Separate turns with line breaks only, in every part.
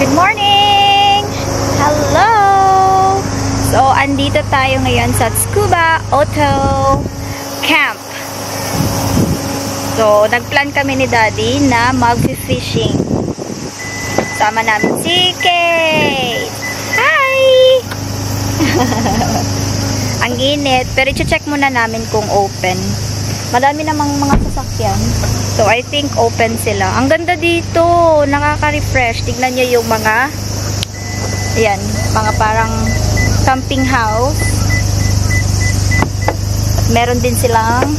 Good morning! Hello! So, andito tayo ngayon sa Tsukuba Auto Camp. So, nagplan kami ni Daddy na mag-fishing. Sama namin si Kate. Hi! Ang init, pero i-check muna namin kung open. Madami namang mga sasakyan. So, I think open sila. Ang ganda dito. Nakaka-refresh. Tignan nyo yung mga ayan, mga parang camping house. Meron din silang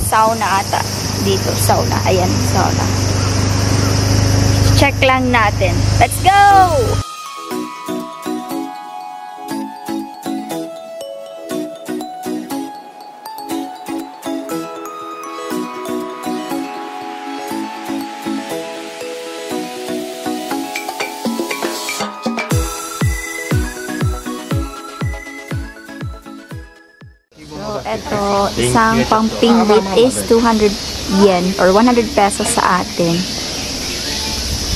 sauna ata. Dito, sauna. Ayan, sauna. Check lang natin. Let's go! Ito, isang pumping weight is 200 yen or 100 pesos sa atin.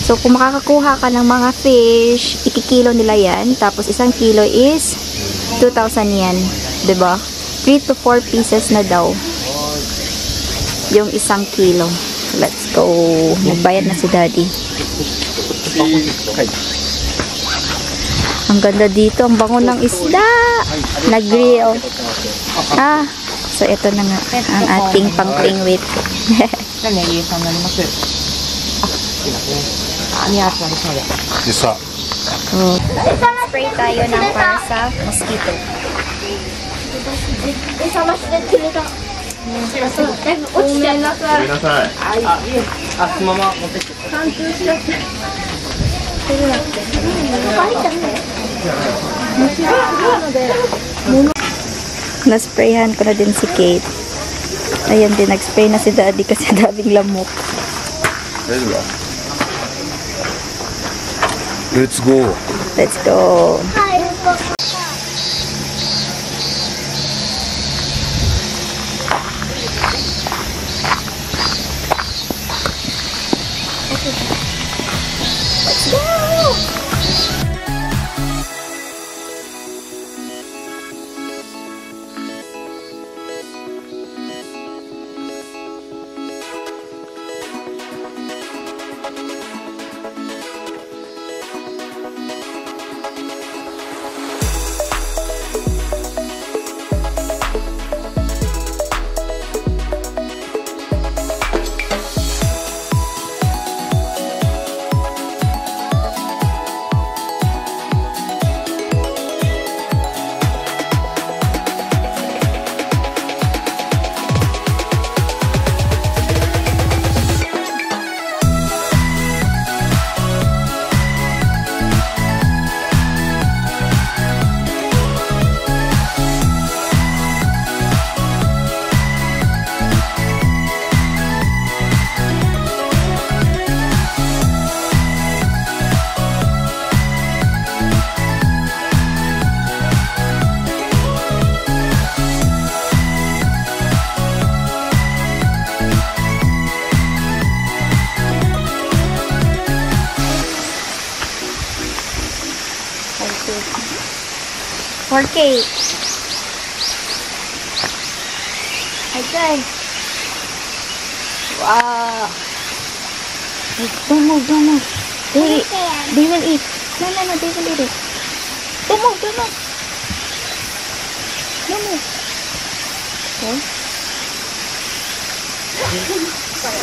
So, kung makakakuha ka ng mga fish, ikikilo nila yan. Tapos, isang kilo is 2,000 yen. Diba? 3 to 4 pieces na daw yung isang kilo. Let's go. Nagbayad na si Daddy. Ang ganda dito. Ang bango ng isda. Nag-grill. So ito na nga ang ating pumping weight. Spray tayo ng para sa mosquito. Nasprayan ko na din si Kate. Ayan din, nag-spray na si Daddy kasi daming lamok.
Let's go.
Let's go. Let's go. Okay. Okay. Wow. Don't move. They will eat. No, they will eat it. Don't move. No move. Okay.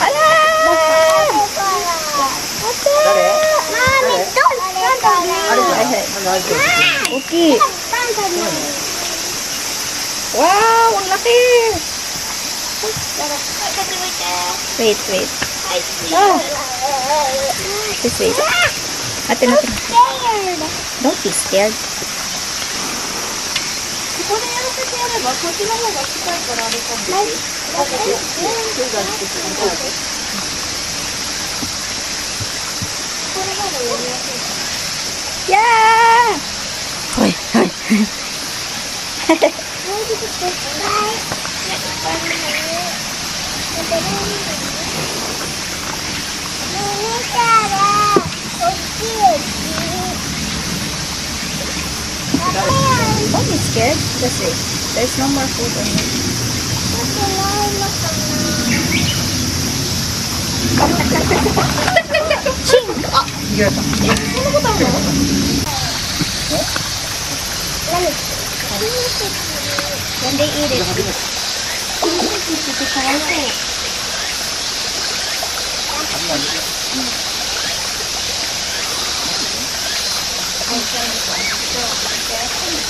Ala! Mami, don't. Okay. Wow, ang laki. Wait. Just wait. Ate. Don't be scared. Yeah! Hoy. scared? That's it. There's no more food on it. Ching! Ah! Ano ko tama? When they eat it.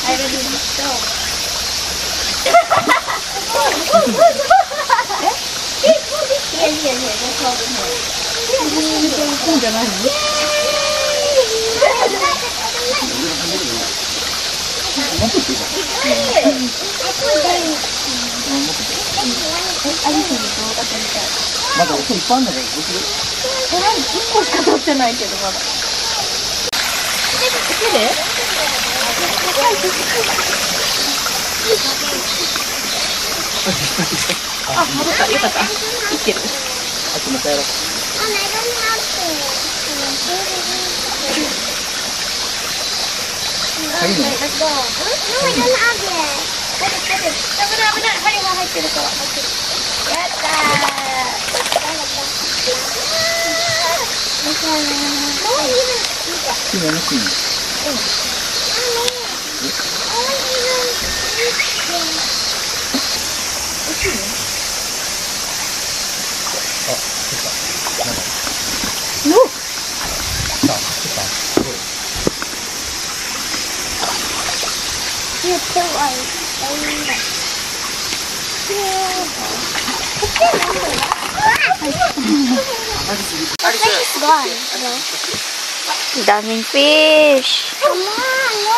I already know. Here, that's all in here. Let's go. No, I don't have it. No. You're so daming fish.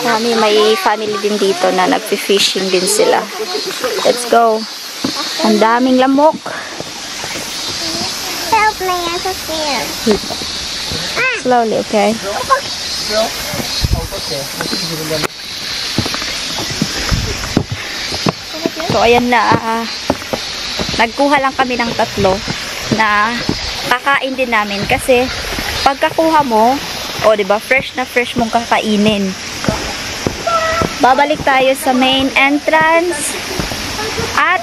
Dami, may family din dito na nagfi-fishing din sila. Let's go. Ang daming lamok.
Help me, I'm so scared.
Slowly, okay? So, ayan na. Nagkuha lang kami ng 3 na kakain din namin. Kasi, pagkakuha mo, diba, fresh na fresh mong kakainin. Babalik tayo sa main entrance. At,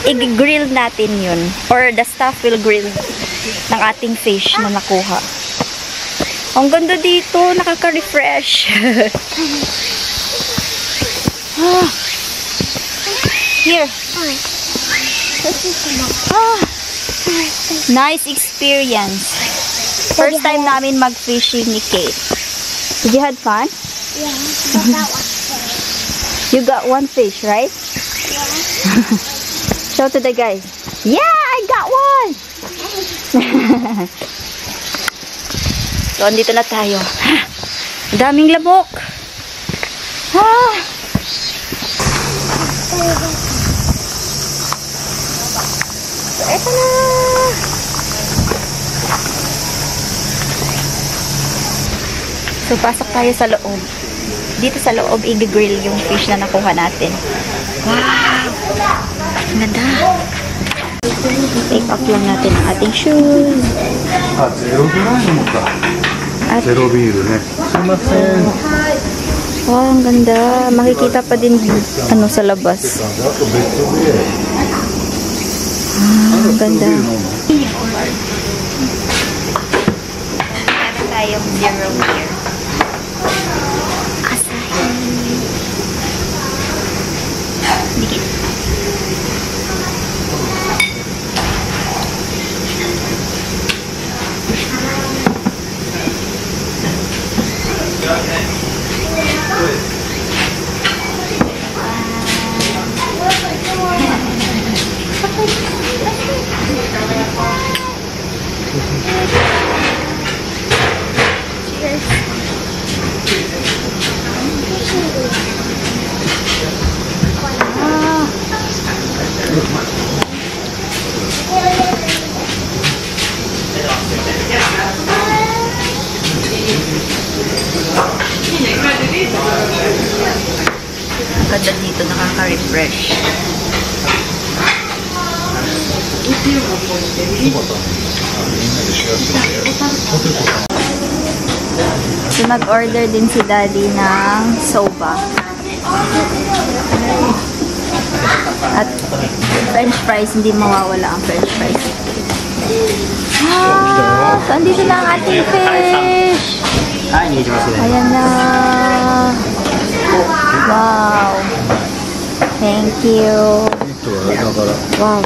i-grill natin yun. Or the staff will grill ng ating fish na nakuha. Ang ganda dito. Nakaka-refresh. Here. Nice experience. First time namin mag-fishing ni Kate. Did you have fun?
Yeah, I got one fish.
You got 1 fish, right?
Yeah.
Show to the guys. Yeah, I got 1! So, andito na tayo. Daming lamok. Eto na! So, pasok tayo sa loob. Dito sa loob, i-grill yung fish na nakuha natin. Wow! Ang ganda! Take off lang natin ang ating shoes. At, wow, ang ganda. Makikita pa din sa labas. Ang ganda. Meron tayong 0 here. Asahi. Dikit. Ganda dito, nakaka-refresh. So, nag-order din si Daddy ng soba. At french fries, hindi mawawala ang french fries. Ah, so andito na ang ating fish. Ayan na. Wow. Thank you. Wow.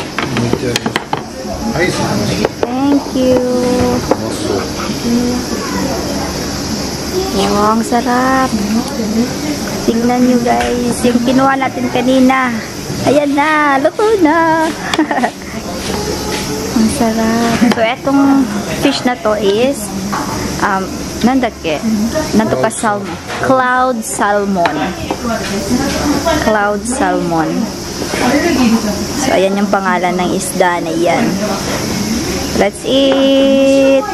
Thank you. Wow, ang sarap. Tingnan nyo guys, yung kinuha natin kanina. Ayan na, luto na. Ang sarap. So, etong fish na to is, nandake? Nanto ka salmon. Cloud salmon. Cloud salmon. So, ayan yung pangalan ng isda na yan. Let's eat!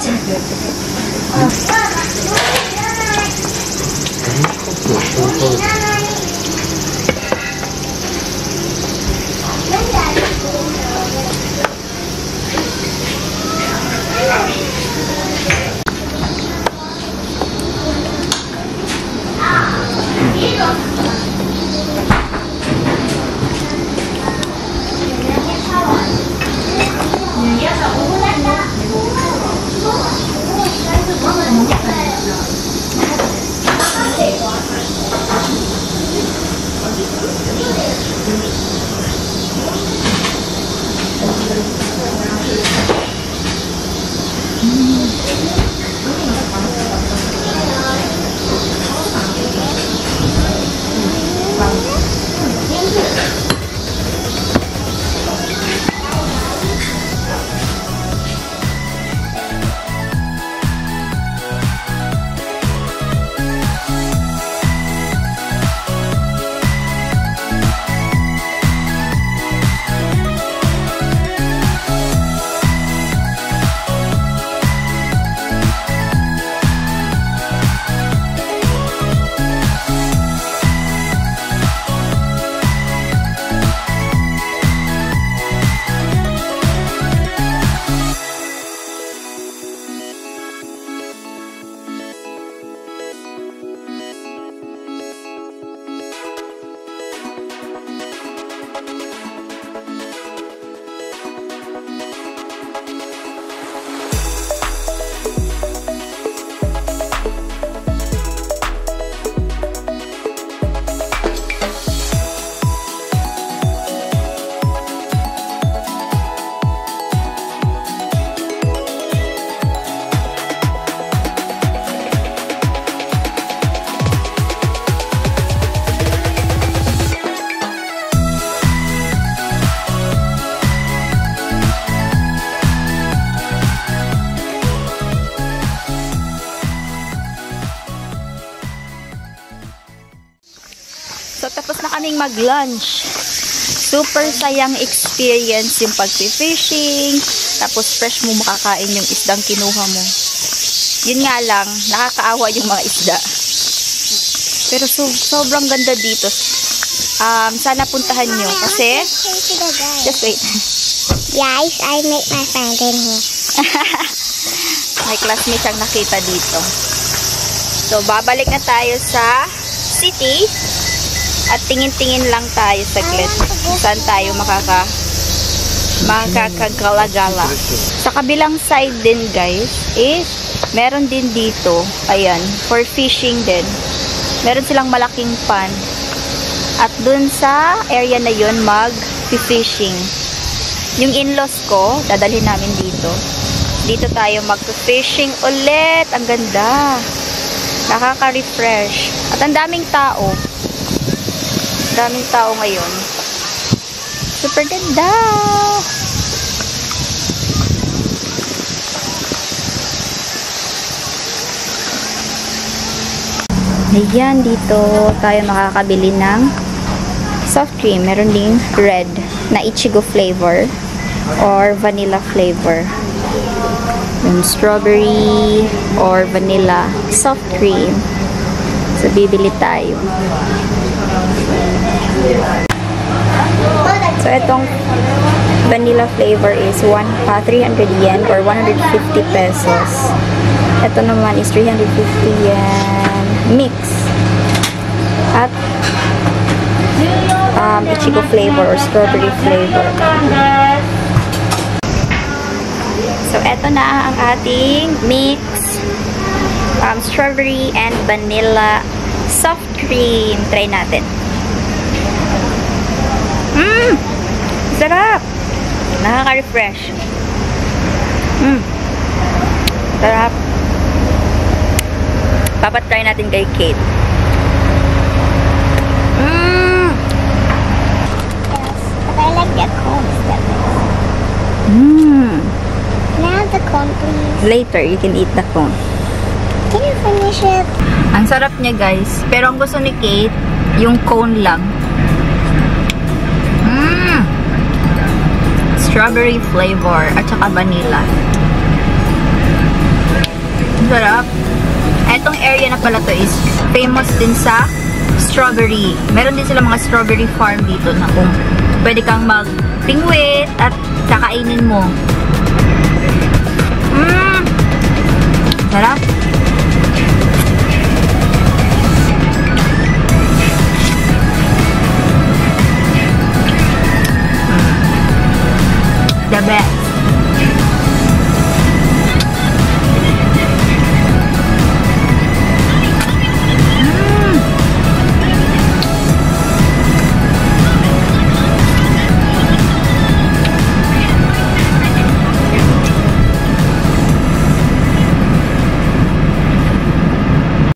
So, tapos na kaming mag-lunch. Super sayang experience yung pag-fishing. Tapos, fresh mo makakain yung isdang kinuha mo. Yun nga lang, nakakaawa yung mga isda. Pero sobrang ganda dito. Sana puntahan nyo. Kasi, just wait.
Guys, I met my friend in here.
May classmate siyang nakita dito. So, babalik na tayo sa city. At tingin-tingin lang tayo saglit. Saan tayo makakagala-gala. Sa kabilang side din, guys, is meron din dito. Ayan, for fishing din. Meron silang malaking pond. At dun sa area na yun, mag-fishing. Yung in-laws ko, dadalhin namin dito. Dito tayo mag-fishing ulit. Ang ganda. Nakaka-refresh. At ang daming tao. Daming tao ngayon. Super ganda! Ayan, dito tayo makakabili ng soft cream. Meron ding red na ichigo flavor or vanilla flavor. Yung strawberry or vanilla soft cream. So, bibili tayo. So, itong vanilla flavor is 300 yen or 150 pesos. Ito naman is 350 yen mix. At ichigo flavor or strawberry flavor. So, eto na ang ating mix strawberry and vanilla soft cream. Try natin. Sarap! Nakaka-refresh. Sarap. Papatry natin kay Kate.
Yes, but I like the cone step. Can I have the cone, please?
Later, you can eat the cone.
Can you finish it?
Ang sarap niya, guys. Pero ang gusto ni Kate, yung cone lang. Strawberry flavor at saka vanilla. Ang sarap. Etong area na pala to is famous din sa strawberry. Meron din sila mga strawberry farm dito na kung pwede kang mag-pingwit at kakainin mo. Sarap. The best.